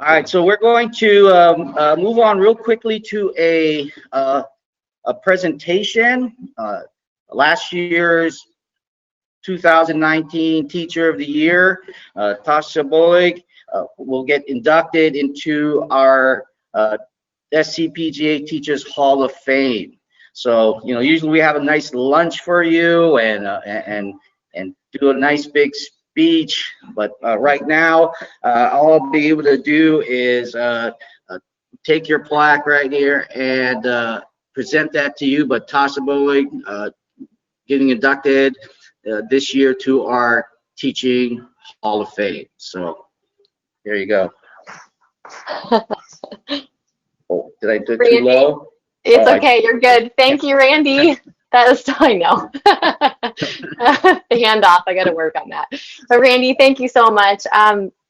All right, so we're going to move on real quickly to a presentation. Last year's 2019 Teacher of the Year, Tasha Bohlig, will get inducted into our SCPGA Teachers Hall of Fame. So, usually we have a nice lunch for you and do a nice big speech, but right now, all I'll be able to do is take your plaque right here and present that to you. But Tasha Bohlig getting inducted this year to our Teaching Hall of Fame. So here you go. Oh, did I do it too low? It's okay, you're good. Thank you, Randy. That is, I know. The handoff, I got to work on that. But Randy, thank you so much.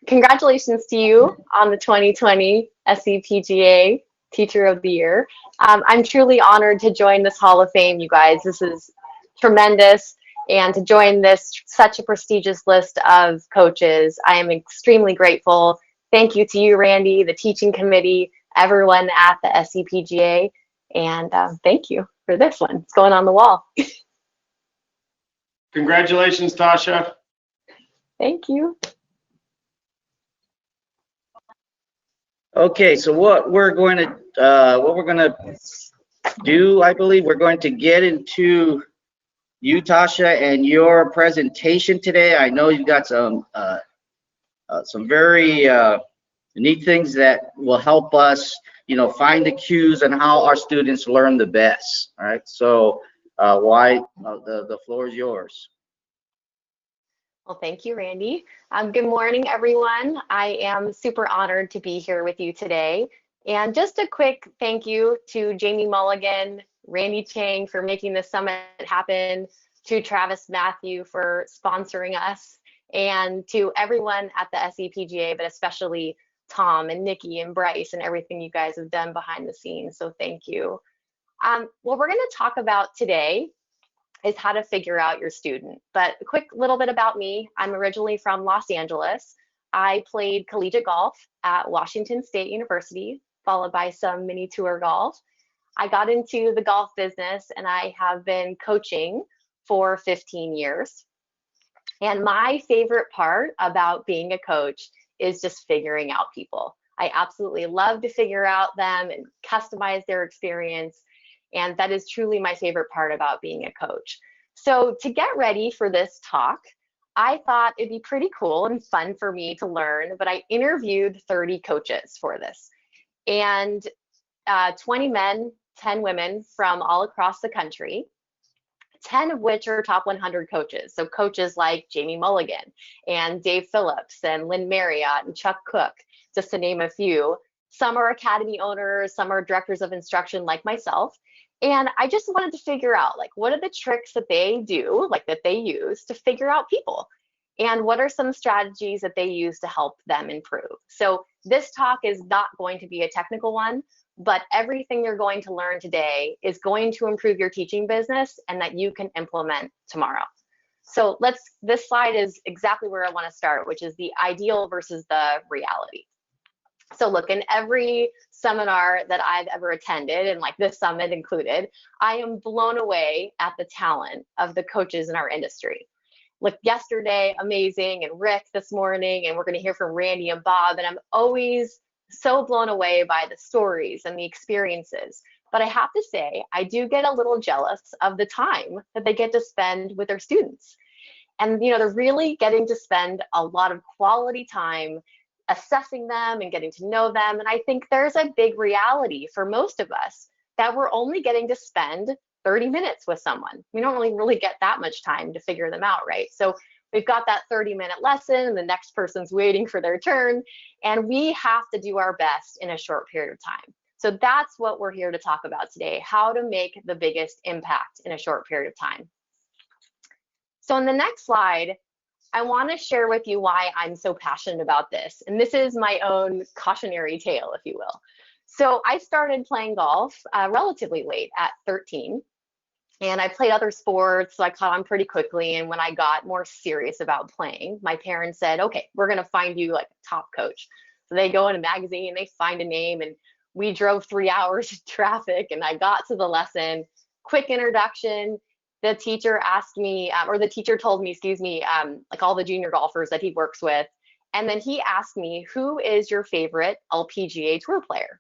Congratulations to you on the 2020 SCPGA Teacher of the Year. I'm truly honored to join this Hall of Fame, you guys. This is tremendous. And to join this such a prestigious list of coaches, I am extremely grateful. Thank you to you, Randy, the teaching committee, everyone at the SCPGA, and thank you for this one. It's going on the wall. Congratulations, Tasha. Thank you. Okay, so what we're going to do, I believe we're going to get into you, Tasha, and your presentation today. I know you've got some very neat things that will help us, find the cues and how our students learn the best. All right, so the floor is yours. Well, thank you, Randy. Good morning, everyone. I am super honored to be here with you today. And just a quick thank you to Jamie Mulligan, Randy Chang for making this summit happen, to Travis Matthew for sponsoring us, and to everyone at the SCPGA, but especially Tom and Nikki and Bryce and everything you guys have done behind the scenes. So thank you. What we're going to talk about today is how to figure out your student. But a quick little bit about me. I'm originally from Los Angeles. I played collegiate golf at Washington State University, followed by some mini tour golf. I got into the golf business and I have been coaching for 15 years. And my favorite part about being a coach is just figuring out people. I absolutely love to figure out them and customize their experience. And that is truly my favorite part about being a coach. So to get ready for this talk, I thought it'd be pretty cool and fun for me to learn, but I interviewed 30 coaches for this. And 20 men, 10 women from all across the country, 10 of which are top 100 coaches. So coaches like Jamie Mulligan and Dave Phillips and Lynn Marriott and Chuck Cook, just to name a few. Some are academy owners, some are directors of instruction like myself. And I just wanted to figure out, what are the tricks that they do, that they use to figure out people? And what are some strategies that they use to help them improve? So this talk is not going to be a technical one, but everything you're going to learn today is going to improve your teaching business and that you can implement tomorrow. So this slide is exactly where I want to start, which is the ideal versus the reality. So look, in every seminar that I've ever attended, and this summit included, I am blown away at the talent of the coaches in our industry. Like yesterday, amazing, and Rick this morning, and we're going to hear from Randy and Bob, and I'm always so blown away by the stories and the experiences. But I have to say, I do get a little jealous of the time that they get to spend with their students. And they're really getting to spend a lot of quality time assessing them and getting to know them. And I think there's a big reality for most of us that we're only getting to spend 30 minutes with someone. We don't really get that much time to figure them out, right? So we've got that 30-minute lesson and the next person's waiting for their turn, and we have to do our best in a short period of time. So that's what we're here to talk about today, how to make the biggest impact in a short period of time. So in the next slide, I want to share with you why I'm so passionate about this. And this is my own cautionary tale, if you will. So I started playing golf relatively late at 13. And I played other sports, so I caught on pretty quickly. And when I got more serious about playing, my parents said, okay, we're going to find you a top coach. So they go in a magazine, they find a name, and we drove 3 hours in traffic, and I got to the lesson, quick introduction. The teacher asked me, or the teacher told me, excuse me, like all the junior golfers that he works with. And then he asked me, who is your favorite LPGA Tour player?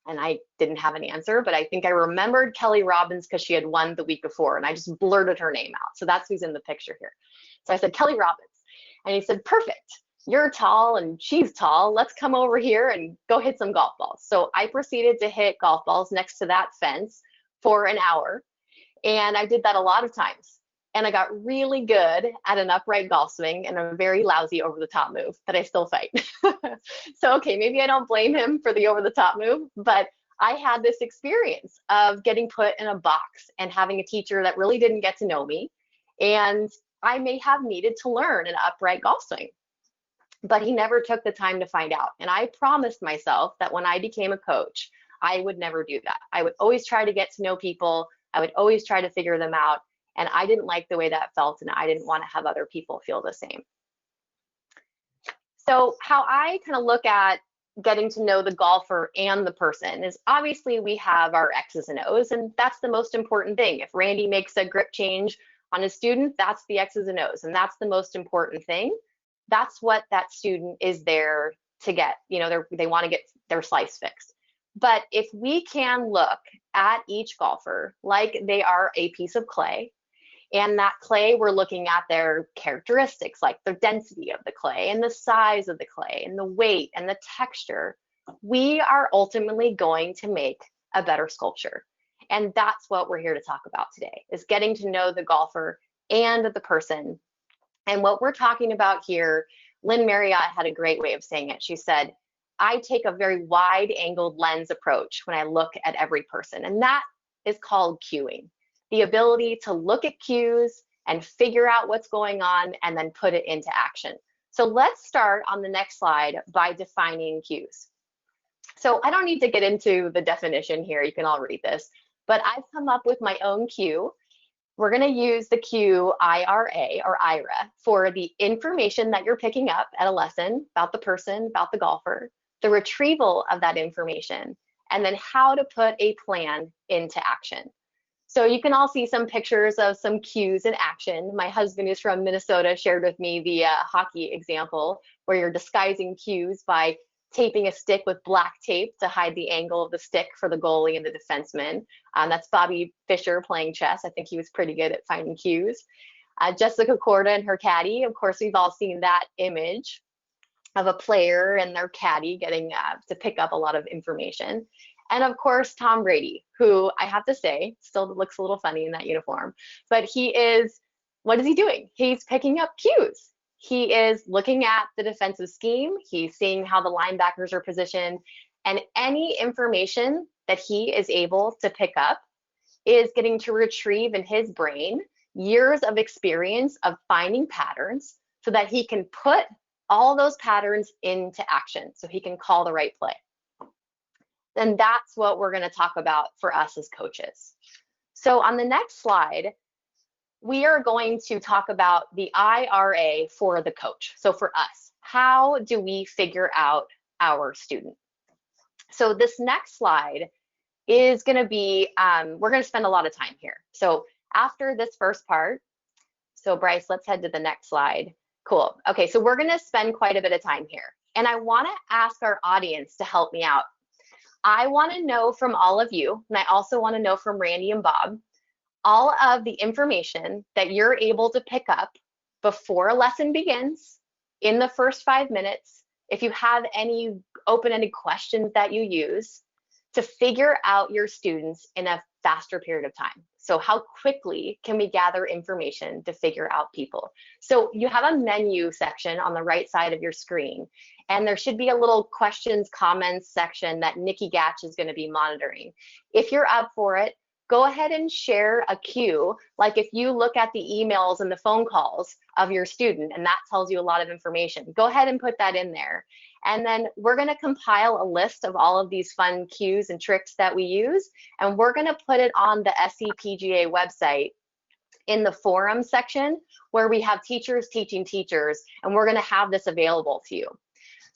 And I didn't have an answer, but I think I remembered Kelly Robbins because she had won the week before, and I just blurted her name out. So that's who's in the picture here. So I said, Kelly Robbins. And he said, perfect. You're tall and she's tall. Let's come over here and go hit some golf balls. So I proceeded to hit golf balls next to that fence for an hour. And I did that a lot of times. And I got really good at an upright golf swing and a very lousy over the top move that I still fight. So, okay, maybe I don't blame him for the over the top move, but I had this experience of getting put in a box and having a teacher that really didn't get to know me. And I may have needed to learn an upright golf swing, but he never took the time to find out. And I promised myself that when I became a coach, I would never do that. I would always try to get to know people. I would always try to figure them out. And I didn't like the way that felt, and I didn't want to have other people feel the same. So how I kind of look at getting to know the golfer and the person is obviously we have our X's and O's, and that's the most important thing. If Randy makes a grip change on a student, that's the X's and O's, and that's the most important thing. That's what that student is there to get. You know, they want to get their slice fixed. But if we can look at each golfer like they are a piece of clay, and that clay, we're looking at their characteristics, like the density of the clay and the size of the clay and the weight and the texture, we are ultimately going to make a better sculpture. And that's what we're here to talk about today, is getting to know the golfer and the person. And what we're talking about here, Lynn Marriott had a great way of saying it. She said, I take a very wide angled lens approach when I look at every person. And that is called cueing. The ability to look at cues and figure out what's going on and then put it into action. So let's start on the next slide by defining cues. So I don't need to get into the definition here, you can all read this, but I've come up with my own cue. We're going to use the cue IRA or IRA for the information that you're picking up at a lesson about the person, about the golfer, the retrieval of that information, and then how to put a plan into action. So you can all see some pictures of some cues in action. My husband, who's from Minnesota, shared with me the hockey example where you're disguising cues by taping a stick with black tape to hide the angle of the stick for the goalie and the defenseman. That's Bobby Fischer playing chess. I think he was pretty good at finding cues. Jessica Korda and her caddy, of course, we've all seen that image of a player and their caddy getting to pick up a lot of information. And of course, Tom Brady, who I have to say still looks a little funny in that uniform, but what is he doing? He's picking up cues. He is looking at the defensive scheme. He's seeing how the linebackers are positioned, and any information that he is able to pick up is getting to retrieve in his brain years of experience of finding patterns so that he can put all those patterns into action so he can call the right play. And that's what we're going to talk about for us as coaches. So on the next slide, we are going to talk about the IRA for the coach. So for us, how do we figure out our student? So this next slide is going to be, we're going to spend a lot of time here. So after this first part, so Bryce, let's head to the next slide. Cool. Okay, so we're going to spend quite a bit of time here. And I want to ask our audience to help me out. I want to know from all of you, and I also want to know from Randy and Bob, all of the information that you're able to pick up before a lesson begins, in the first 5 minutes, if you have any open-ended questions that you use to figure out your students in a faster period of time. So how quickly can we gather information to figure out people? So you have a menu section on the right side of your screen, and there should be a little questions, comments section that Nikki Gatch is going to be monitoring. If you're up for it, go ahead and share a cue. Like if you look at the emails and the phone calls of your student, and that tells you a lot of information, go ahead and put that in there. And then we're going to compile a list of all of these fun cues and tricks that we use, and we're going to put it on the SCPGA website in the forum section where we have teachers teaching teachers, and we're going to have this available to you.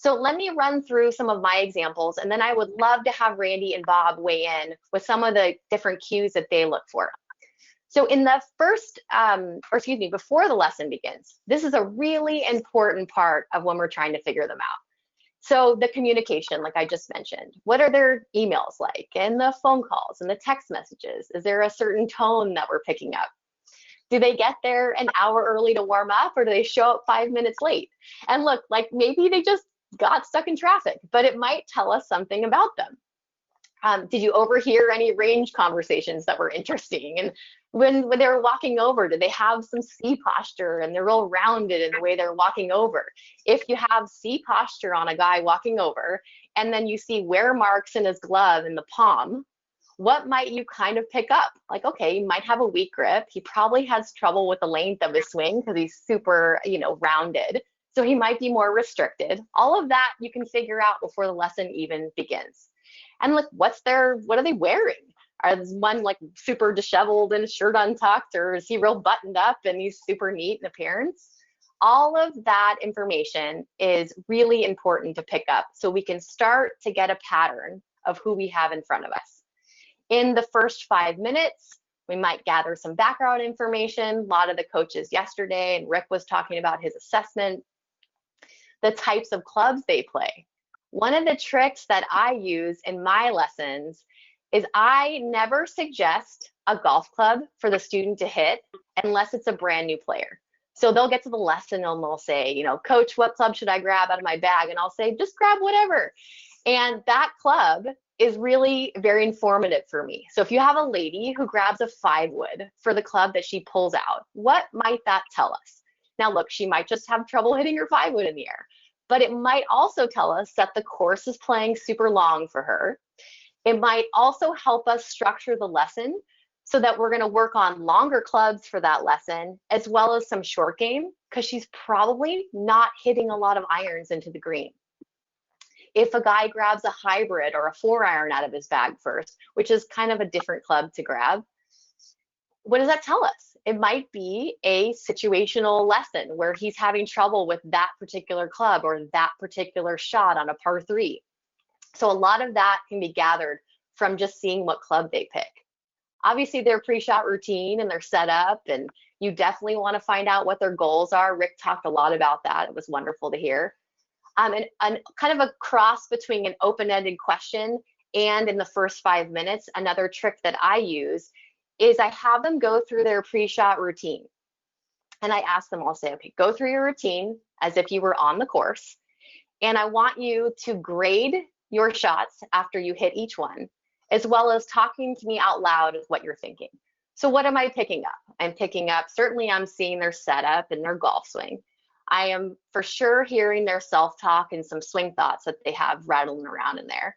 So let me run through some of my examples, and then I would love to have Randy and Bob weigh in with some of the different cues that they look for. So in the first, before the lesson begins, this is a really important part of when we're trying to figure them out. So the communication, like I just mentioned, what are their emails like, and the phone calls and the text messages? Is there a certain tone that we're picking up? Do they get there an hour early to warm up, or do they show up 5 minutes late? And look, like maybe they just got stuck in traffic, but it might tell us something about them. Did you overhear any range conversations that were interesting? And when they were walking over, did they have some C posture and they're real rounded in the way they're walking over? If you have C posture on a guy walking over, and then you see wear marks in his glove in the palm, what might you kind of pick up? Like, okay, he might have a weak grip. He probably has trouble with the length of his swing because he's super, rounded. So he might be more restricted. All of that you can figure out before the lesson even begins. And look, what are they wearing? Is one like super disheveled and his shirt untucked, or is he real buttoned up and he's super neat in appearance? All of that information is really important to pick up so we can start to get a pattern of who we have in front of us. In the first 5 minutes, we might gather some background information. A lot of the coaches yesterday, and Rick was talking about his assessment, the types of clubs they play. One of the tricks that I use in my lessons is I never suggest a golf club for the student to hit unless it's a brand new player. So they'll get to the lesson and they'll say, coach, what club should I grab out of my bag? And I'll say, just grab whatever. And that club is really very informative for me. So if you have a lady who grabs a 5-wood for the club that she pulls out, what might that tell us? Now look, she might just have trouble hitting her 5-wood in the air, but it might also tell us that the course is playing super long for her. It might also help us structure the lesson so that we're going to work on longer clubs for that lesson, as well as some short game, because she's probably not hitting a lot of irons into the green. If a guy grabs a hybrid or a 4-iron out of his bag first, which is kind of a different club to grab, what does that tell us? It might be a situational lesson where he's having trouble with that particular club or that particular shot on a par 3. So a lot of that can be gathered from just seeing what club they pick. Obviously, their pre-shot routine and their setup, and you definitely want to find out what their goals are. Rick talked a lot about that. It was wonderful to hear. And kind of a cross between an open-ended question and in the first 5 minutes, another trick that I use is I have them go through their pre-shot routine. And I ask them, I'll say, okay, go through your routine as if you were on the course. And I want you to grade your shots after you hit each one, as well as talking to me out loud of what you're thinking. So what am I picking up? I'm picking up, certainly I'm seeing their setup and their golf swing. I am for sure hearing their self-talk and some swing thoughts that they have rattling around in there.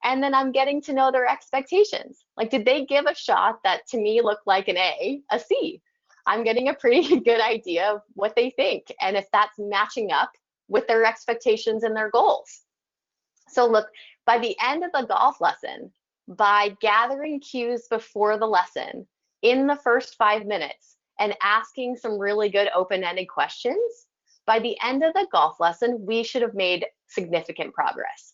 And then I'm getting to know their expectations. Like, did they give a shot that to me looked like an A, a C? I'm getting a pretty good idea of what they think and if that's matching up with their expectations and their goals. So look, by the end of the golf lesson, by gathering cues before the lesson in the first 5 minutes and asking some really good open-ended questions, by the end of the golf lesson, we should have made significant progress,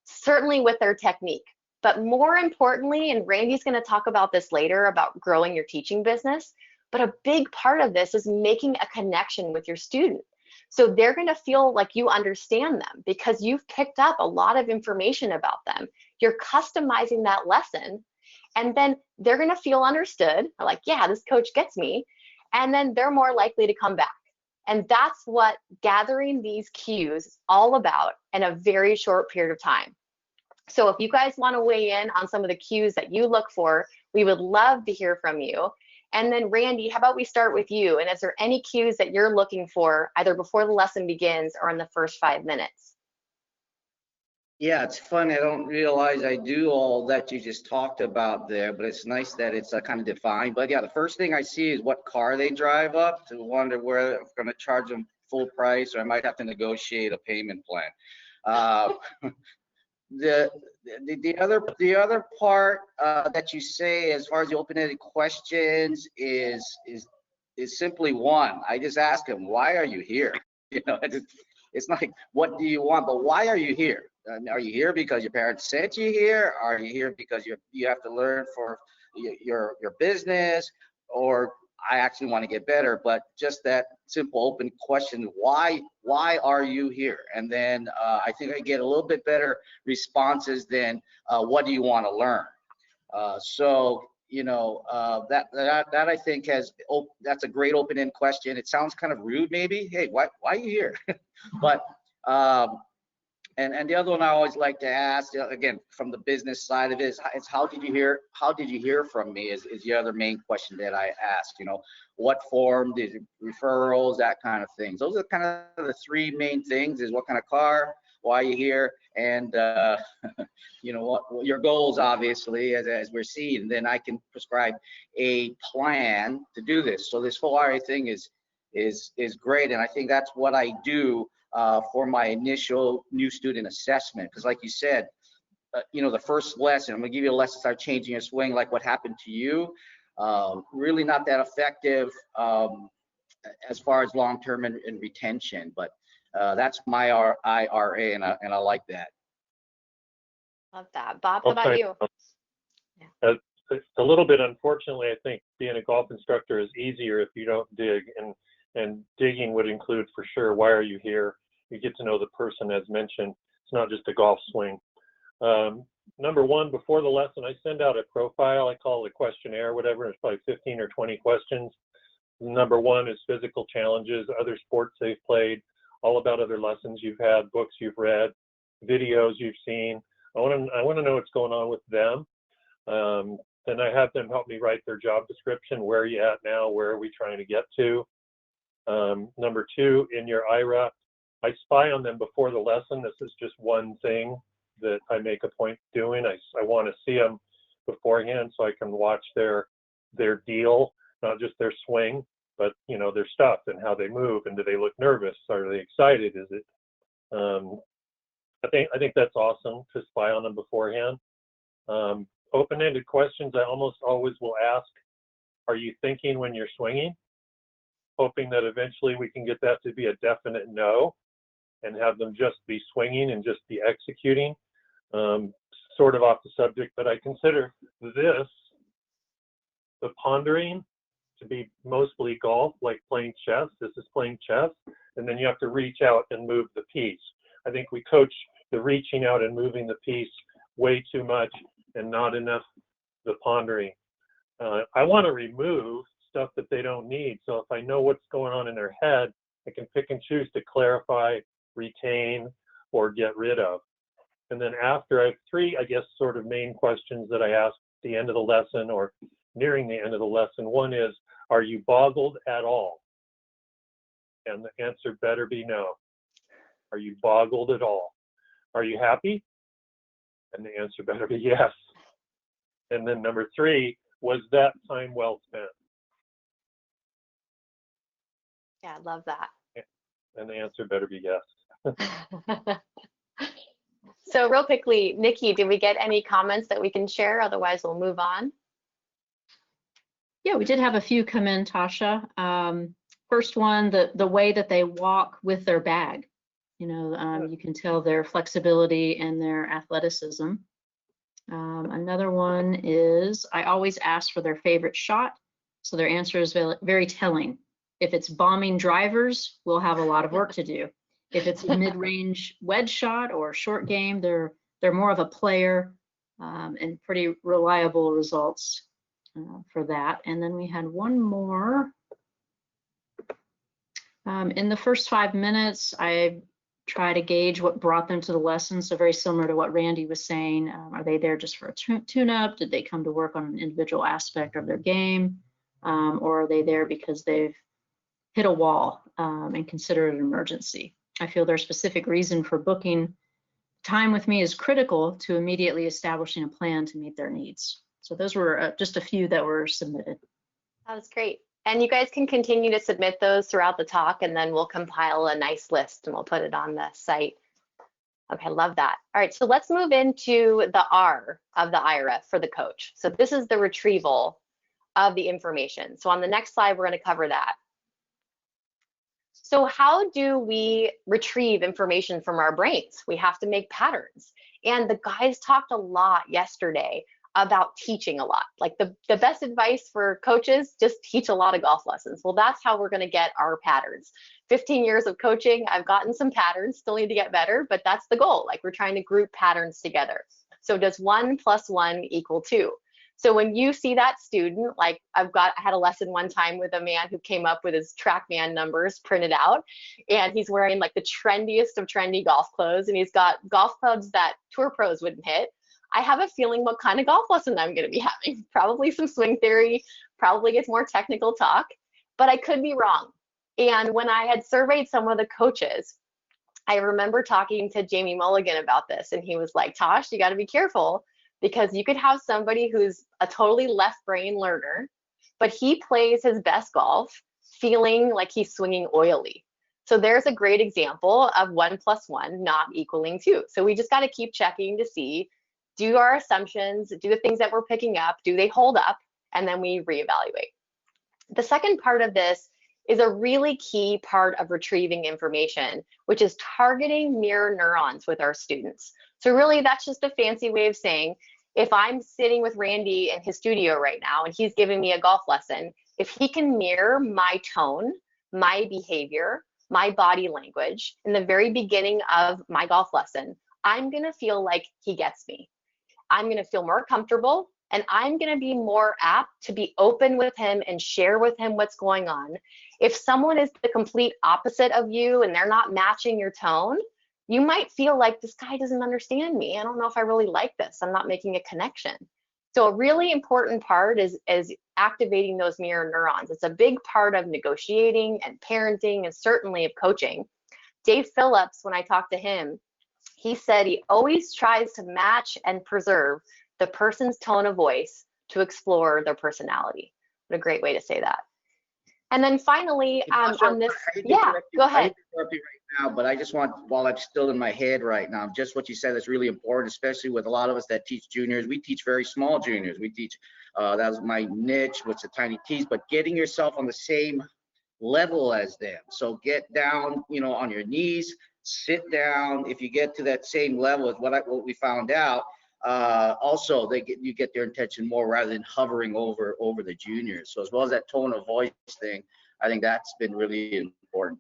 certainly with their technique. But more importantly, and Randy's going to talk about this later about growing your teaching business, but a big part of this is making a connection with your student. So they're going to feel like you understand them because you've picked up a lot of information about them. You're customizing that lesson, and then they're going to feel understood, like, yeah, this coach gets me, and then they're more likely to come back. And that's what gathering these cues is all about in a very short period of time. So if you guys want to weigh in on some of the cues that you look for, we would love to hear from you. And then Randy, how about we start with you? And is there any cues that you're looking for either before the lesson begins or in the first 5 minutes? Yeah, it's fun. I don't realize I do all that you just talked about there, but it's nice that it's kind of defined. But yeah, the first thing I see is what car they drive up, to wonder where I'm going to charge them full price, or I might have to negotiate a payment plan. The other part that you say as far as the open-ended questions is simply one. I just ask them, why are you here? It's like, what do you want? But why are you here? Are you here because your parents sent you here? Are you here because you have to learn for your business? Or I actually want to get better? But just that simple open question, why are you here? And then I think I get a little bit better responses than what do you want to learn? So that I think that's a great open-end question. It sounds kind of rude maybe. Hey, why are you here? But and the other one I always like to ask, again, from the business side of it, is how did you hear from me is the other main question that I ask. What form, did referrals, that kind of things. Those are kind of the three main things: is what kind of car, why you here, and what your goals, obviously, as we're seeing. And then I can prescribe a plan to do this. So this whole RA thing is great, and I think that's what I do for my initial new student assessment. Because like you said, the first lesson, I'm gonna give you a lesson, start changing your swing, like what happened to you. Really not that effective as far as long-term and retention, but that's my IRA, and I like that. Love that. Bob, how about you? It's a little bit, unfortunately, I think being a golf instructor is easier if you don't dig, and digging would include, for sure, why are you here? You get to know the person, as mentioned. It's not just a golf swing. Number one, before the lesson, I send out a profile. I call it a questionnaire, whatever. It's probably 15 or 20 questions. Number one is physical challenges, other sports they've played, all about other lessons you've had, books you've read, videos you've seen. I want to know what's going on with them. Then I have them help me write their job description. Where are you at now? Where are we trying to get to? Number two, in your IRA, I spy on them before the lesson. This is just one thing that I make a point doing. I want to see them beforehand so I can watch their deal, not just their swing, but their stuff and how they move, and do they look nervous? Are they excited? Is it? I think that's awesome to spy on them beforehand. Open-ended questions I almost always will ask: are you thinking when you're swinging? Hoping that eventually we can get that to be a definite no, and have them just be swinging and just be executing. Sort of off the subject, but I consider the pondering, to be mostly golf, like playing chess. This is playing chess, and then you have to reach out and move the piece. I think we coach the reaching out and moving the piece way too much, and not enough the pondering. I want to remove stuff that they don't need. So if I know what's going on in their head, I can pick and choose to clarify, retain, or get rid of. And then after, I have three, I guess, sort of main questions that I ask at the end of the lesson or nearing the end of the lesson. One is, are you boggled at all? And the answer better be no. Are you boggled at all? Are you happy? And the answer better be yes. And then number three, was that time well spent? Yeah, I love that. And the answer better be yes. So real quickly, Nikki, did we get any comments that we can share? Otherwise, we'll move on. Yeah, we did have a few come in, Tasha. First one, the way that they walk with their bag. You can tell their flexibility and their athleticism. Another one is, I always ask for their favorite shot. So their answer is very, very telling. If it's bombing drivers, we'll have a lot of work to do. If it's a mid-range wedge shot or short game, they're more of a player, and pretty reliable results for that. And then we had one more. In the first 5 minutes, I try to gauge what brought them to the lesson. So very similar to what Randy was saying. Are they there just for a tune-up? Did they come to work on an individual aspect of their game? Or are they there because they've hit a wall and consider it an emergency? I feel their specific reason for booking time with me is critical to immediately establishing a plan to meet their needs. So those were just a few that were submitted. That was great. And you guys can continue to submit those throughout the talk, and then we'll compile a nice list and we'll put it on the site. Okay, love that. All right, so let's move into the R of the IRA for the coach. So this is the retrieval of the information. So on the next slide, we're going to cover that. So how do we retrieve information from our brains? We have to make patterns. And the guys talked a lot yesterday about teaching a lot. Like the best advice for coaches, just teach a lot of golf lessons. Well, that's how we're going to get our patterns. 15 years of coaching, I've gotten some patterns, still need to get better, but that's the goal. Like we're trying to group patterns together. So does 1 + 1 = 2? So when you see that student, like I had a lesson one time with a man who came up with his TrackMan numbers printed out, and he's wearing like the trendiest of trendy golf clothes, and he's got golf clubs that tour pros wouldn't hit. I have a feeling what kind of golf lesson I'm going to be having. Probably some swing theory, probably gets more technical talk, but I could be wrong. And when I had surveyed some of the coaches, I remember talking to Jamie Mulligan about this, and he was like, Tosh, you got to be careful, because you could have somebody who's a totally left brain learner, but he plays his best golf feeling like he's swinging oily. So there's a great example of 1 + 1 not equaling 2. So we just got to keep checking to see, do our assumptions, do the things that we're picking up, do they hold up? And then we reevaluate. The second part of this is a really key part of retrieving information, which is targeting mirror neurons with our students. So really that's just a fancy way of saying, if I'm sitting with Randy in his studio right now and he's giving me a golf lesson, if he can mirror my tone, my behavior, my body language in the very beginning of my golf lesson, I'm gonna feel like he gets me. I'm gonna feel more comfortable, and I'm gonna be more apt to be open with him and share with him what's going on. If someone is the complete opposite of you and they're not matching your tone, you might feel like this guy doesn't understand me. I don't know if I really like this. I'm not making a connection. So a really important part is activating those mirror neurons. It's a big part of negotiating and parenting and certainly of coaching. Dave Phillips, when I talked to him, he said he always tries to match and preserve the person's tone of voice to explore their personality. What a great way to say that. And then finally, on this, yeah, go ahead. I hate to interrupt you right now, but I just want, while I'm still in my head right now, just what you said is really important, especially with a lot of us that teach juniors. We teach very small juniors. We teach, that was my niche, which is tiny tees, but getting yourself on the same level as them. So get down, on your knees, sit down. If you get to that same level, is what we found out. Also, you get their attention more rather than hovering over the juniors. So as well as that tone of voice thing, I think that's been really important.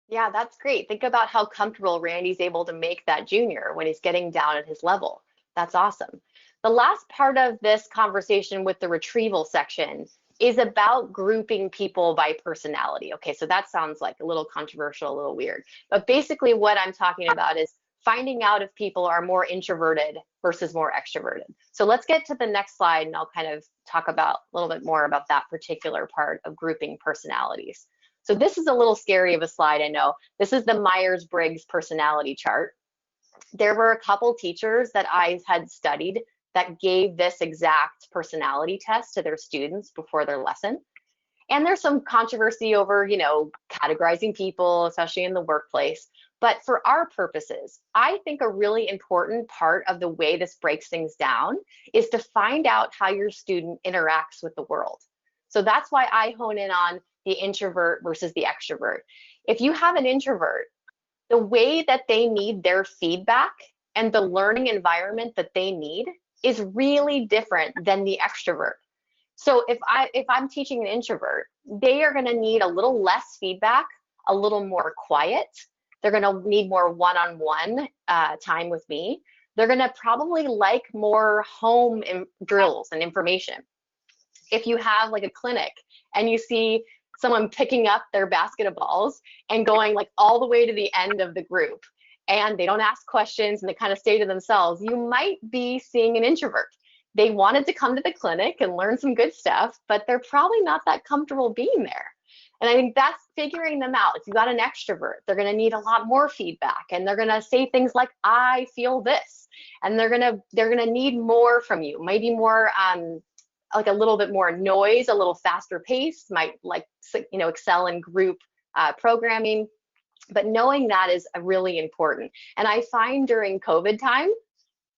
Yeah, that's great. Think about how comfortable Randy's able to make that junior when he's getting down at his level. That's awesome. The last part of this conversation with the retrieval section is about grouping people by personality. Okay, so that sounds like a little controversial, a little weird. But basically what I'm talking about is finding out if people are more introverted versus more extroverted. So let's get to the next slide and I'll kind of talk about a little bit more about that particular part of grouping personalities. So this is a little scary of a slide, I know. This is the Myers-Briggs personality chart. There were a couple teachers that I had studied that gave this exact personality test to their students before their lesson. And there's some controversy over, categorizing people, especially in the workplace. But for our purposes, I think a really important part of the way this breaks things down is to find out how your student interacts with the world. So that's why I hone in on the introvert versus the extrovert. If you have an introvert, the way that they need their feedback and the learning environment that they need is really different than the extrovert. So if I'm teaching an introvert, they are going to need a little less feedback, a little more quiet. They're going to need more one-on-one time with me. They're going to probably like more home drills and information. If you have like a clinic and you see someone picking up their basket of balls and going like all the way to the end of the group, and they don't ask questions and they kind of stay to themselves, you might be seeing an introvert. They wanted to come to the clinic and learn some good stuff, but they're probably not that comfortable being there. And I think that's figuring them out. If you got an extrovert, they're going to need a lot more feedback, and they're going to say things like, I feel this, and they're going to need more from you, maybe more like a little bit more noise, a little faster pace, might like, excel in group programming. But knowing that is really important. And I find during COVID time,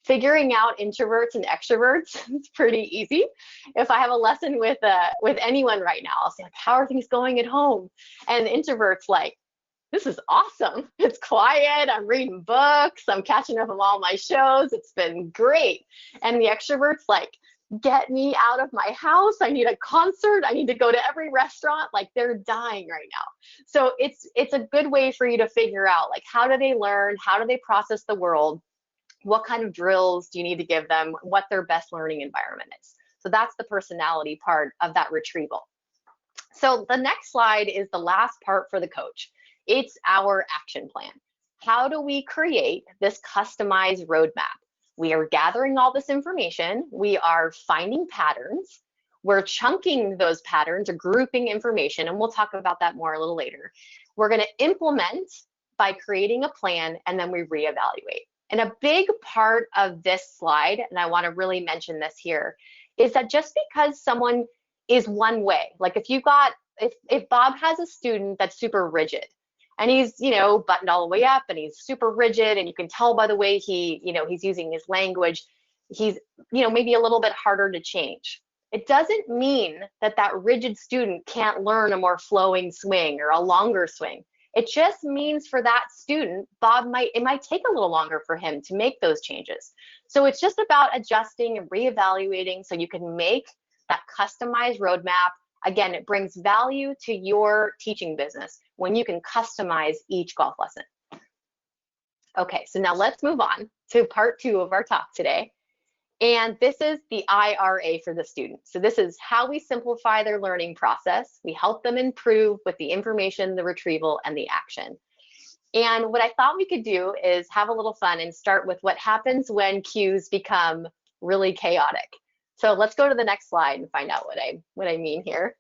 figuring out introverts and extroverts is pretty easy. If I have a lesson with anyone right now, I'll say, like, how are things going at home? And the introvert's like, this is awesome. It's quiet. I'm reading books. I'm catching up on all my shows. It's been great. And the extrovert's like, get me out of my house. I need a concert. I need to go to every restaurant. Like, they're dying right now. So it's a good way for you to figure out, like, how do they learn? How do they process the world? What kind of drills do you need to give them? What their best learning environment is. So that's the personality part of that retrieval. So the next slide is the last part for the coach. It's our action plan. How do we create this customized roadmap? We are gathering all this information. We are finding patterns. We're chunking those patterns or grouping information, and we'll talk about that more a little later. We're going to implement by creating a plan, and then we reevaluate. And a big part of this slide, and I want to really mention this here, is that just because someone is one way, like if Bob has a student that's super rigid, and he's, buttoned all the way up, and he's super rigid, and you can tell by the way he's using his language, he's, maybe a little bit harder to change. It doesn't mean that rigid student can't learn a more flowing swing or a longer swing. It just means for that student, it might take a little longer for him to make those changes. So it's just about adjusting and reevaluating so you can make that customized roadmap. Again, it brings value to your teaching business when you can customize each golf lesson. Okay, so now let's move on to part 2 of our talk today. And this is the IRA for the student. So this is how we simplify their learning process. We help them improve with the information, the retrieval, and the action. And what I thought we could do is have a little fun and start with what happens when cues become really chaotic. So let's go to the next slide and find out what I mean here.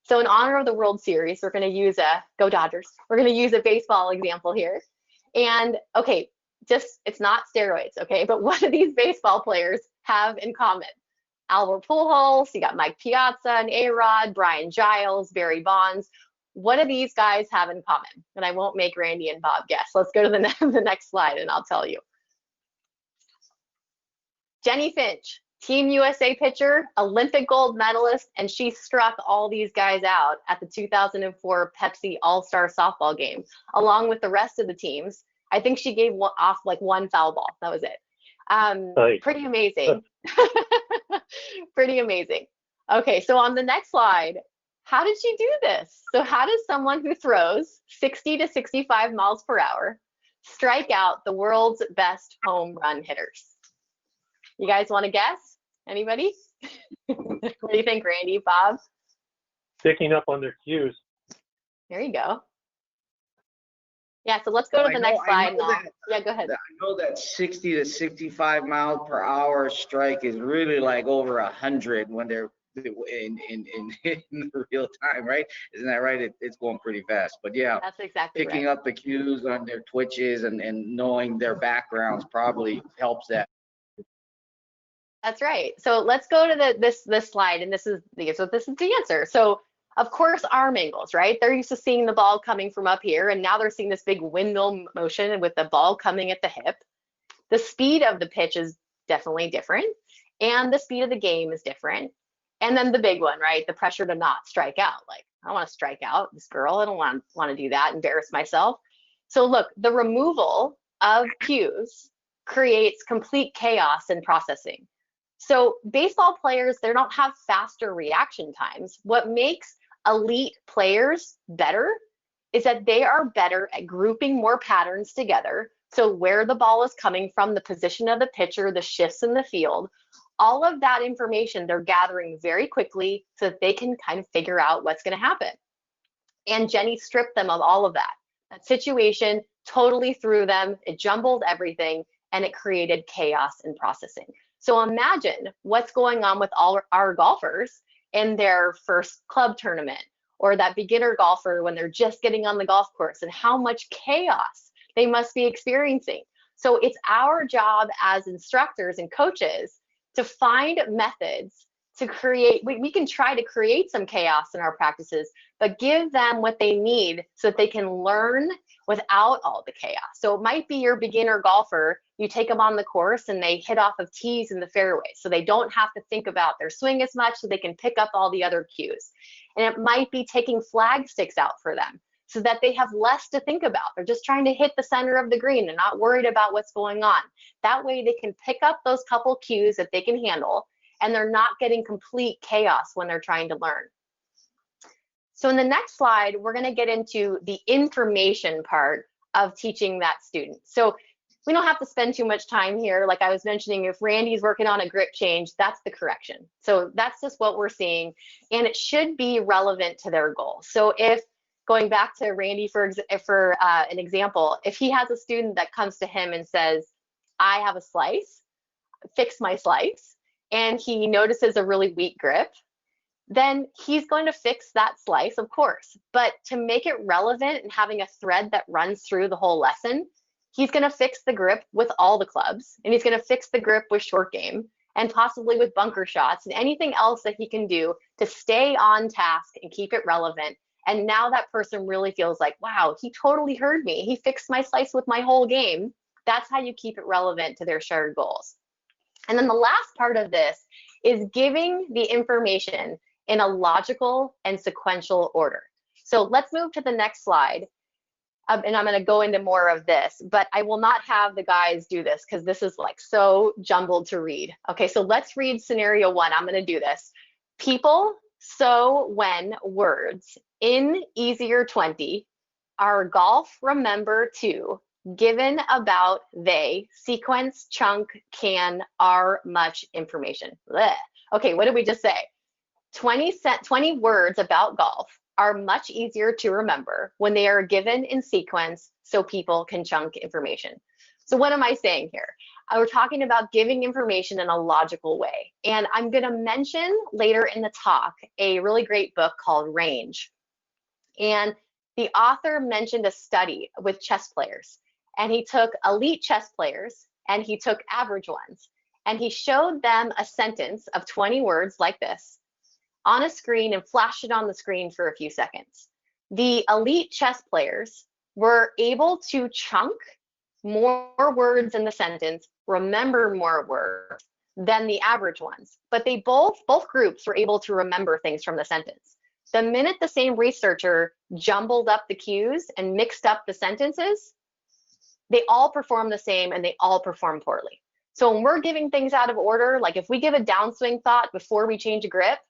So in honor of the World Series, we're going to use go Dodgers. We're going to use a baseball example here. And okay, it's not steroids, okay? But what do these baseball players have in common? Albert Pujols, you got Mike Piazza and A-Rod, Brian Giles, Barry Bonds. What do these guys have in common? And I won't make Randy and Bob guess. Let's go to the next slide and I'll tell you. Jenny Finch, Team USA pitcher, Olympic gold medalist, and she struck all these guys out at the 2004 Pepsi All-Star softball game, along with the rest of the teams. I think she gave off like one foul ball. That was it. Pretty amazing. Pretty amazing. Okay, so on the next slide, how did she do this? So how does someone who throws 60 to 65 miles per hour strike out the world's best home run hitters? You guys want to guess? Anybody? What do you think, Randy, Bob? Picking up on their cues. There you go. Yeah, so let's go to the next slide. Yeah, go ahead. I know that 60 to 65 mile per hour strike is really like over 100 when they're in the real time, right? Isn't that right? It's going pretty fast. But yeah, that's exactly picking right. up the cues on their twitches and knowing their backgrounds probably helps that. That's right. So let's go to this slide, and this is the answer. So of course, arm angles, right? They're used to seeing the ball coming from up here, and now they're seeing this big windmill motion with the ball coming at the hip. The speed of the pitch is definitely different, and the speed of the game is different. And then the big one, right? The pressure to not strike out. Like, I don't want to strike out this girl. I don't want to do that, embarrass myself. So look, the removal of cues creates complete chaos in processing. So baseball players, they don't have faster reaction times. What makes elite players better is that they are better at grouping more patterns together. So where the ball is coming from, the position of the pitcher, the shifts in the field, all of that information they're gathering very quickly so that they can kind of figure out what's going to happen. And Jenny stripped them of all of that. That situation totally threw them, it jumbled everything, and it created chaos in processing. So imagine what's going on with all our golfers in their first club tournament, or that beginner golfer when they're just getting on the golf course, and how much chaos they must be experiencing. So it's our job as instructors and coaches to find methods to create, we can try to create some chaos in our practices, but give them what they need so that they can learn without all the chaos. So it might be your beginner golfer, you take them on the course and they hit off of tees in the fairway, so they don't have to think about their swing as much, so they can pick up all the other cues. And it might be taking flag sticks out for them, so that they have less to think about. They're just trying to hit the center of the green. They're not worried about what's going on. That way they can pick up those couple cues that they can handle, and they're not getting complete chaos when they're trying to learn. So in the next slide, we're going to get into the information part of teaching that student. So we don't have to spend too much time here. Like I was mentioning, if Randy's working on a grip change, that's the correction. So that's just what we're seeing, and it should be relevant to their goal. So if, going back to Randy for an example, if he has a student that comes to him and says, I have a slice, fix my slice, and he notices a really weak grip, then he's going to fix that slice, of course. But to make it relevant and having a thread that runs through the whole lesson, he's going to fix the grip with all the clubs, and he's going to fix the grip with short game, and possibly with bunker shots, and anything else that he can do to stay on task and keep it relevant. And now that person really feels like, wow, he totally heard me. He fixed my slice with my whole game. That's how you keep it relevant to their shared goals. And then the last part of this is giving the information in a logical and sequential order. So let's move to the next slide. And I'm going to go into more of this, but I will not have the guys do this because this is like so jumbled to read. Okay, so let's read scenario 1. I'm going to do this. People, so, when, words, in easier 20, are golf, remember, to, given, about, they, sequence, chunk, can, are, much, information. Blech. Okay, what did we just say? 20 words about golf are much easier to remember when they are given in sequence so people can chunk information. So what am I saying here? We're talking about giving information in a logical way. And I'm going to mention later in the talk a really great book called Range. And the author mentioned a study with chess players. And he took elite chess players and he took average ones. And he showed them a sentence of 20 words like this on a screen and flashed it on the screen for a few seconds. The elite chess players were able to chunk more words in the sentence, remember more words than the average ones. But they both groups were able to remember things from the sentence. The minute the same researcher jumbled up the cues and mixed up the sentences, they all perform the same and they all perform poorly. So when we're giving things out of order, like if we give a downswing thought before we change a grip,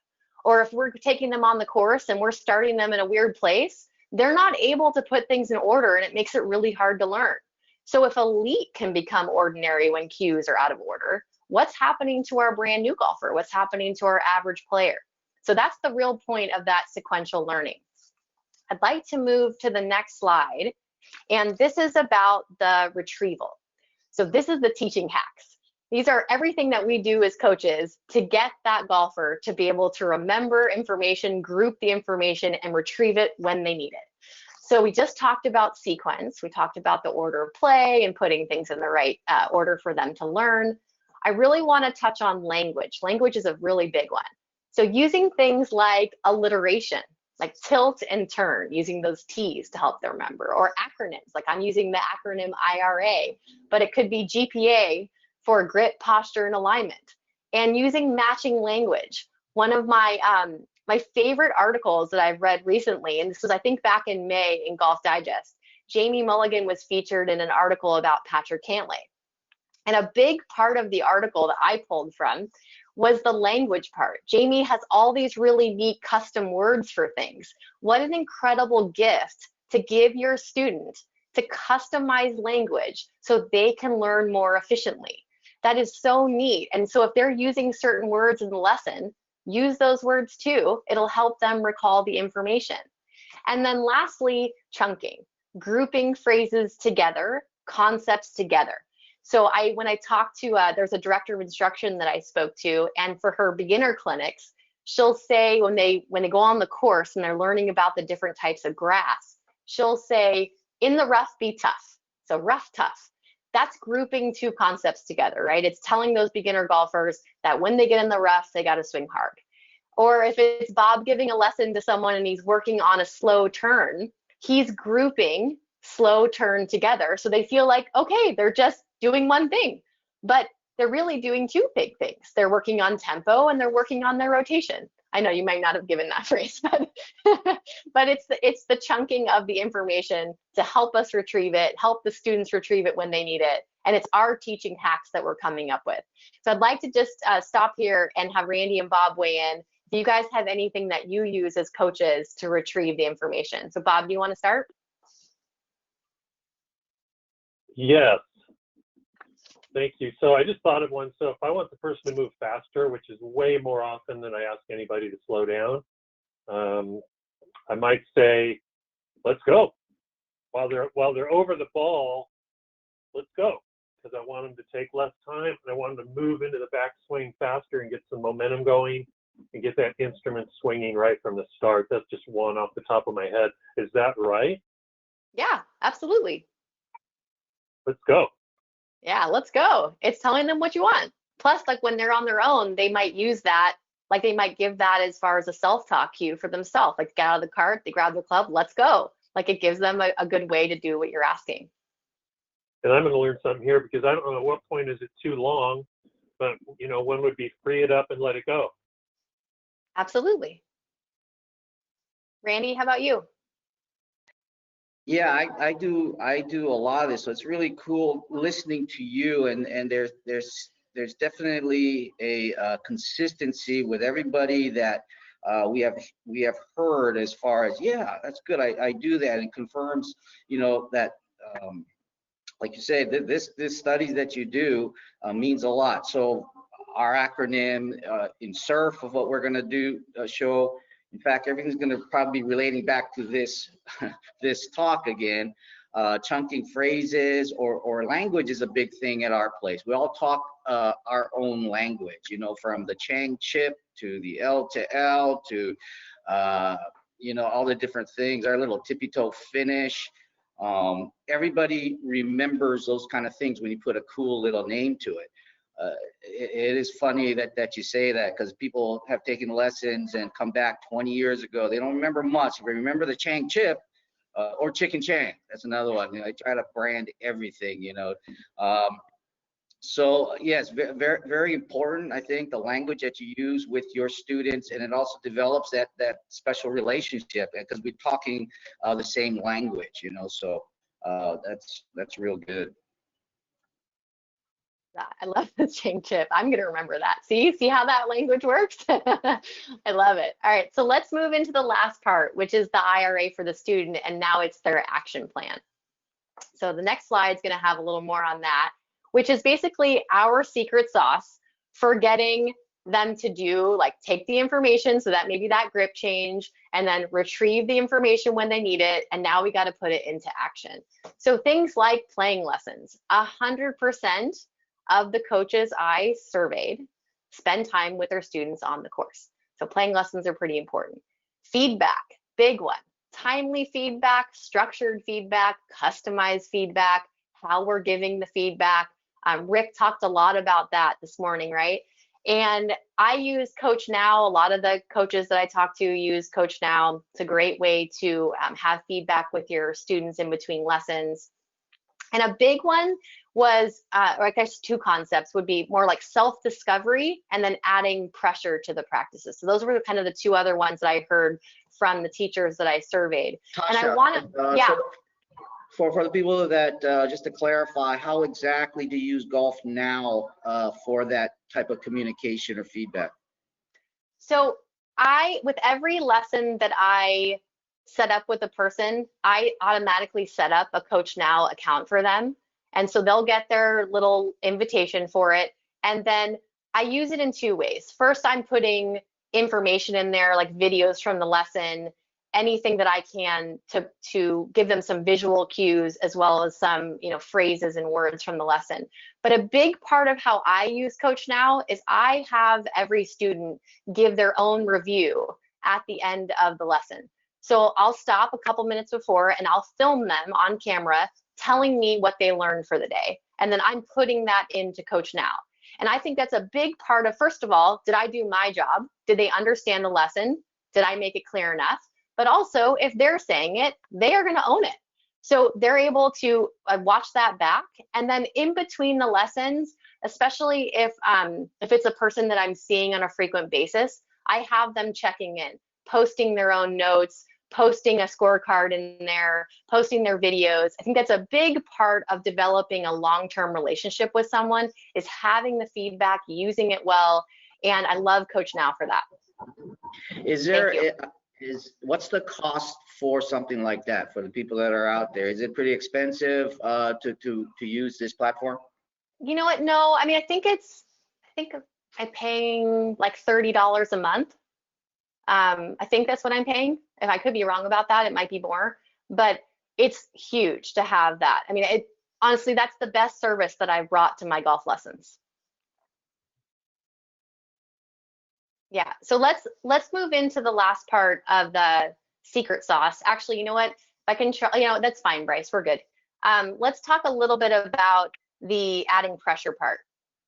or if we're taking them on the course and we're starting them in a weird place, they're not able to put things in order, and it makes it really hard to learn. So if elite can become ordinary when cues are out of order, what's happening to our brand new golfer? What's happening to our average player? So that's the real point of that sequential learning. I'd like to move to the next slide, and this is about the retrieval. So this is the teaching hacks. These are everything that we do as coaches to get that golfer to be able to remember information, group the information, and retrieve it when they need it. So we just talked about sequence. We talked about the order of play and putting things in the right order for them to learn. I really want to touch on language. Language is a really big one. So using things like alliteration, like tilt and turn, using those T's to help them remember, or acronyms, like I'm using the acronym IRA, but it could be GPA for grip, posture, and alignment, and using matching language. One of my my favorite articles that I've read recently, and this was I think back in May in Golf Digest, Jamie Mulligan was featured in an article about Patrick Cantlay. And a big part of the article that I pulled from was the language part. Jamie has all these really neat custom words for things. What an incredible gift to give your student to customize language so they can learn more efficiently. That is so neat. And so if they're using certain words in the lesson, use those words too. It'll help them recall the information. And then lastly, chunking, grouping phrases together, concepts together. So when I talk to, there's a director of instruction that I spoke to, and for her beginner clinics, she'll say when they go on the course and they're learning about the different types of grass, she'll say, in the rough, be tough. So rough, tough. That's grouping two concepts together, right? It's telling those beginner golfers that when they get in the rough, they got to swing hard. Or if it's Bob giving a lesson to someone and he's working on a slow turn, he's grouping slow turn together. So they feel like, okay, they're just doing one thing. But they're really doing two big things. They're working on tempo and they're working on their rotation. I know you might not have given that phrase, but but it's the chunking of the information to help us retrieve it, help the students retrieve it when they need it, and it's our teaching hacks that we're coming up with. So I'd like to just stop here and have Randy and Bob weigh in. Do you guys have anything that you use as coaches to retrieve the information? So Bob, do you want to start? Yes. Thank you. So I just thought of one. So if I want the person to move faster, which is way more often than I ask anybody to slow down, I might say, let's go. While they're over the ball, let's go. Because I want them to take less time and I want them to move into the backswing faster and get some momentum going and get that instrument swinging right from the start. That's just one off the top of my head. Is that right? Yeah, absolutely. Let's go. Yeah, let's go. It's telling them what you want. Plus, like when they're on their own, they might use that, like they might give that as far as a self-talk cue for themselves. Like get out of the cart, they grab the club, let's go. Like it gives them a good way to do what you're asking. And I'm going to learn something here because I don't know at what point is it too long, but you know, one would be free it up and let it go. Absolutely. Randy, how about you? Yeah, I do a lot of this, so it's really cool listening to you, and there's definitely a consistency with everybody that we have heard as far as, yeah, that's good, I do that, and confirms, you know, that like you say, this studies that you do means a lot. So our acronym in SURF of what we're going to do show. In fact, everything's going to probably be relating back to this this talk again. Chunking phrases or language is a big thing at our place. We all talk our own language, you know, from the Chang chip to the L to L to you know, all the different things. Our little tippy toe finish. Everybody remembers those kind of things when you put a cool little name to it. It is funny that you say that, because people have taken lessons and come back 20 years ago. They don't remember much. They remember the Chang chip or Chicken Chang. That's another one. You know, I try to brand everything, you know. So yes, very, very important. I think the language that you use with your students, and it also develops that special relationship because we're talking the same language, you know. So that's real good. I love the Ching chip. I'm going to remember that. See how that language works? I love it. All right, so let's move into the last part, which is the IRA for the student, and now it's their action plan. So the next slide is going to have a little more on that, which is basically our secret sauce for getting them to do, like, take the information, so that maybe that grip change, and then retrieve the information when they need it, and now we got to put it into action. So things like playing lessons. 100% of the coaches I surveyed spend time with their students on the course. So playing lessons are pretty important. Feedback, big one. Timely feedback, structured feedback, customized feedback, how we're giving the feedback. Rick talked a lot about that this morning, right? And I use Coach Now. A lot of the coaches that I talk to use Coach Now. It's a great way to have feedback with your students in between lessons. And a big one was, or I guess two concepts would be more like self-discovery and then adding pressure to the practices. So those were kind of the two other ones that I heard from the teachers that I surveyed. Tasha, and I want to, yeah. So for the people that, just to clarify, how exactly do you use Golf Now for that type of communication or feedback? So with every lesson that I set up with a person, I automatically set up a Coach Now account for them. And so they'll get their little invitation for it. And then I use it in two ways. First, I'm putting information in there, like videos from the lesson, anything that I can to give them some visual cues, as well as some, you know, phrases and words from the lesson. But a big part of how I use Coach Now is I have every student give their own review at the end of the lesson. So I'll stop a couple minutes before and I'll film them on camera telling me what they learned for the day. And then I'm putting that into Coach Now. And I think that's a big part of, first of all, did I do my job? Did they understand the lesson? Did I make it clear enough? But also, if they're saying it, they are going to own it. So they're able to watch that back, and then in between the lessons, especially if it's a person that I'm seeing on a frequent basis, I have them checking in, posting their own notes, posting a scorecard in there, posting their videos. I think that's a big part of developing a long-term relationship with someone, is having the feedback, using it well, and I love Coach Now for that. Is there what's the cost for something like that for the people that are out there? Is it pretty expensive to use this platform? You know what? No, I mean, I think I'm paying like $30 a month. I think that's what I'm paying. If I could be wrong about that, it might be more, but it's huge to have that. I mean, honestly, that's the best service that I've brought to my golf lessons. Yeah, so let's move into the last part of the secret sauce. Actually, you know what? If I can try, that's fine, Bryce, we're good. Let's talk a little bit about the adding pressure part.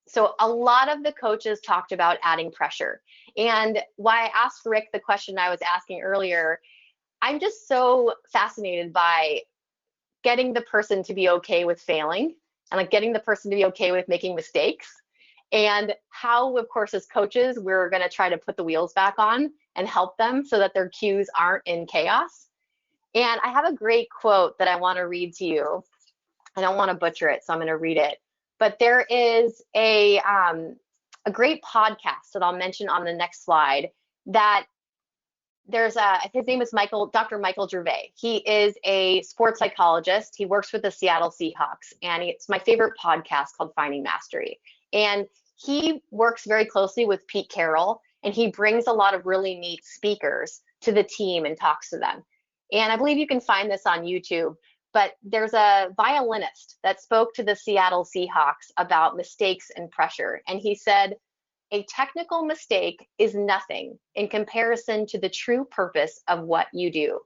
So a lot of the coaches talked about adding pressure. And why I asked Rick the question I was asking earlier, I'm just so fascinated by getting the person to be okay with failing, and like getting the person to be okay with making mistakes, and how, of course, as coaches, we're going to try to put the wheels back on and help them so that their cues aren't in chaos. And I have a great quote that I want to read to you. I don't want to butcher it, so I'm going to read it. But there is a great podcast that I'll mention on the next slide, that his name is Dr. Michael Gervais. He is a sports psychologist. He works with the Seattle Seahawks, and it's my favorite podcast called Finding Mastery. And he works very closely with Pete Carroll, and he brings a lot of really neat speakers to the team and talks to them. And I believe you can find this on YouTube, but there's a violinist that spoke to the Seattle Seahawks about mistakes and pressure. And he said, a technical mistake is nothing in comparison to the true purpose of what you do.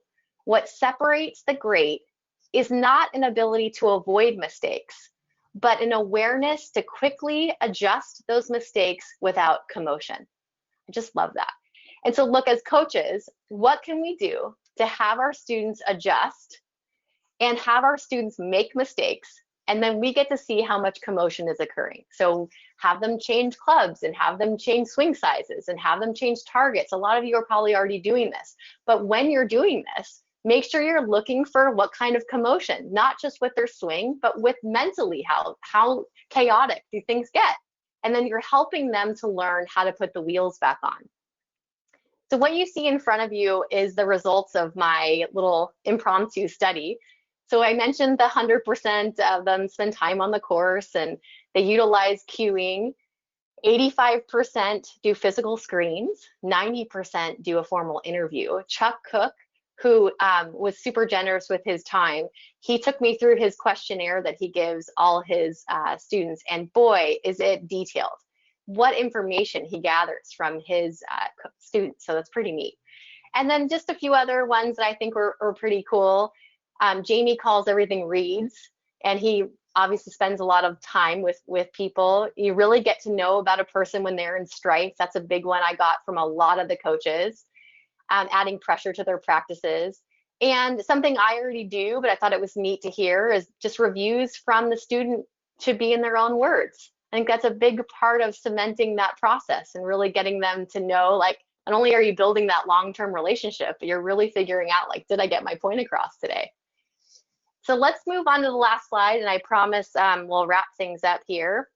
What separates the great is not an ability to avoid mistakes, but an awareness to quickly adjust those mistakes without commotion. I just love that. And so look, as coaches, what can we do to have our students adjust and have our students make mistakes? And then we get to see how much commotion is occurring. So have them change clubs, and have them change swing sizes, and have them change targets. A lot of you are probably already doing this, but when you're doing this, make sure you're looking for what kind of commotion, not just with their swing, but with mentally, how chaotic do things get? And then you're helping them to learn how to put the wheels back on. So what you see in front of you is the results of my little impromptu study. So I mentioned the 100% of them spend time on the course and they utilize cueing. 85% do physical screens, 90% do a formal interview. Chuck Cook, who was super generous with his time, he took me through his questionnaire that he gives all his students, and boy, is it detailed. What information he gathers from his students, so that's pretty neat. And then just a few other ones that I think were pretty cool. Jamie calls everything reads, and he obviously spends a lot of time with people. You really get to know about a person when they're in strife. That's a big one I got from a lot of the coaches. Adding pressure to their practices. And something I already do, but I thought it was neat to hear, is just reviews from the student to be in their own words. I think that's a big part of cementing that process and really getting them to know, like, not only are you building that long-term relationship, but you're really figuring out, like, did I get my point across today? So let's move on to the last slide, and I promise we'll wrap things up here.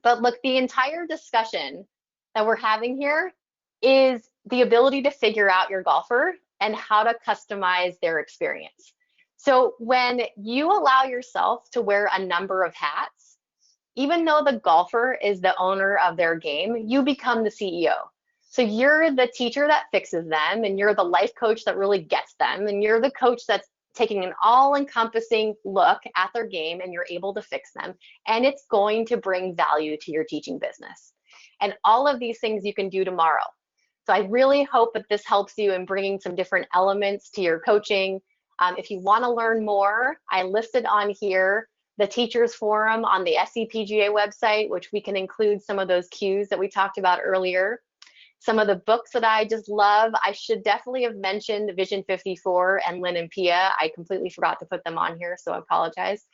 But look, the entire discussion that we're having here is the ability to figure out your golfer and how to customize their experience. So when you allow yourself to wear a number of hats, even though the golfer is the owner of their game, you become the CEO. So you're the teacher that fixes them, and you're the life coach that really gets them, and you're the coach that's taking an all-encompassing look at their game, and you're able to fix them, and it's going to bring value to your teaching business. And all of these things you can do tomorrow. So I really hope that this helps you in bringing some different elements to your coaching. If you want to learn more, I listed on here the Teachers Forum on the SCPGA website, which we can include some of those cues that we talked about earlier. some of the books that I just love. I should definitely have mentioned Vision 54 and Lynn and Pia. I completely forgot to put them on here, so I apologize.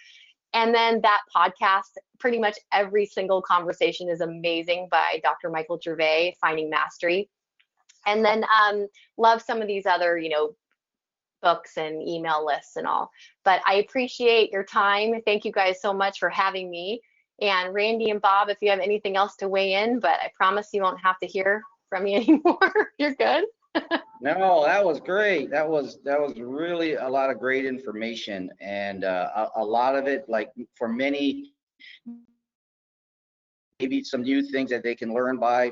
And then that podcast, pretty much every single conversation is amazing by Dr. Michael Gervais, Finding Mastery. And then love some of these other, books and email lists and all. But I appreciate your time. Thank you guys so much for having me. And Randy and Bob, if you have anything else to weigh in, but I promise you won't have to hear from me anymore. You're good. No, that was great. That was really a lot of great information, and a lot of it, like for many, maybe some new things that they can learn by.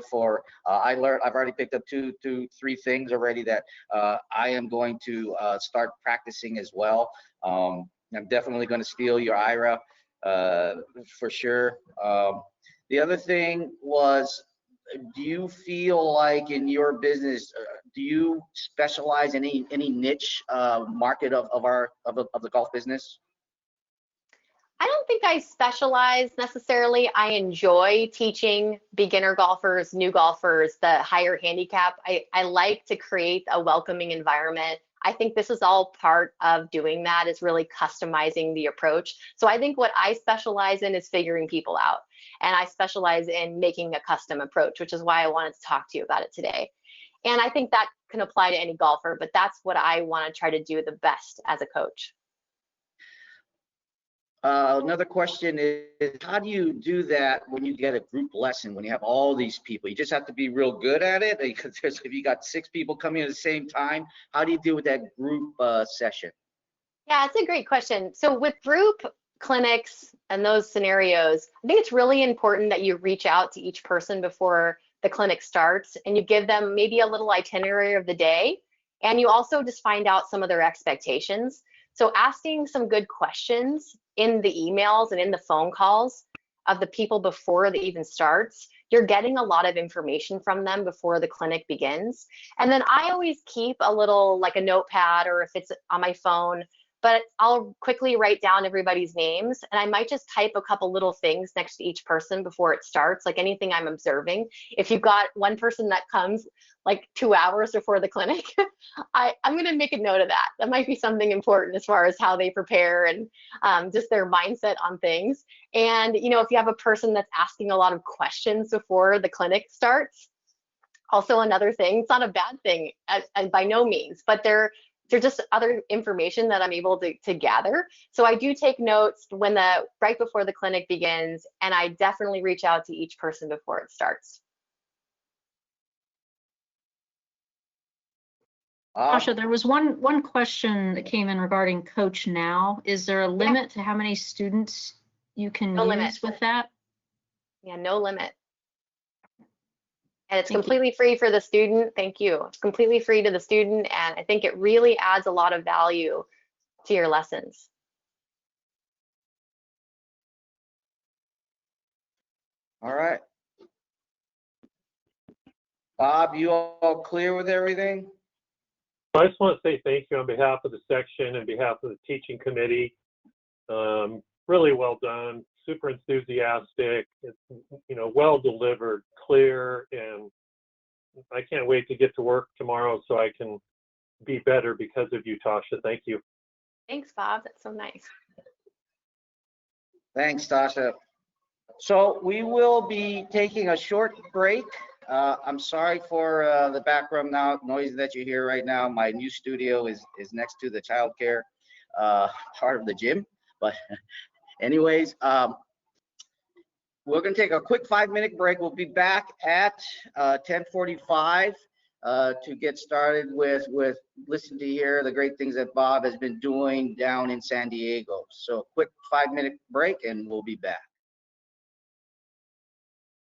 I've already picked up two, three things already that I am going to start practicing as well. I'm definitely going to steal your IRA for sure. The other thing was, do you feel like in your business, do you specialize in any niche market of the golf business? I don't think I specialize necessarily. I enjoy teaching beginner golfers, new golfers, the higher handicap. I like to create a welcoming environment. I think this is all part of doing that, is really customizing the approach. So I think what I specialize in is figuring people out. And I specialize in making a custom approach, which is why I wanted to talk to you about it today. And I think that can apply to any golfer, but that's what I want to try to do the best as a coach. Another question is, how do you do that when you get a group lesson, when you have all these people? You just have to be real good at it? Because if you got 6 people coming at the same time, how do you deal with that group session? Yeah, it's a great question. So with group clinics and those scenarios, I think it's really important that you reach out to each person before the clinic starts, and you give them maybe a little itinerary of the day, and you also just find out some of their expectations. So asking some good questions in the emails and in the phone calls of the people before it even starts, you're getting a lot of information from them before the clinic begins. And then I always keep a little, like a notepad, or if it's on my phone, but I'll quickly write down everybody's names, and I might just type a couple little things next to each person before it starts, like anything I'm observing. If you've got one person that comes like 2 hours before the clinic, I'm going to make a note of that. That might be something important as far as how they prepare and just their mindset on things. And, if you have a person that's asking a lot of questions before the clinic starts, also another thing, it's not a bad thing by no means, but they're just other information that I'm able to gather. So I do take notes right before the clinic begins, and I definitely reach out to each person before it starts. Tasha, there was one question that came in regarding Coach Now. Is there a limit to how many students you can use with that? Yeah, no limit. And it's completely free for the student. Thank you. It's completely free to the student, and I think it really adds a lot of value to your lessons. All right. Bob, you all clear with everything? I just want to say thank you on behalf of the section and behalf of the teaching committee. Really well done, super enthusiastic, well delivered, clear, and I can't wait to get to work tomorrow so I can be better because of you, Tasha. Thank you. Thanks, Bob. That's so nice. Thanks, Tasha. So we will be taking a short break. I'm sorry for the background noise that you hear right now. My new studio is next to the childcare part of the gym. But anyways, we're going to take a quick 5-minute break. We'll be back at 10:45 to get started with listen to hear the great things that Bob has been doing down in San Diego. So quick 5-minute break, and we'll be back.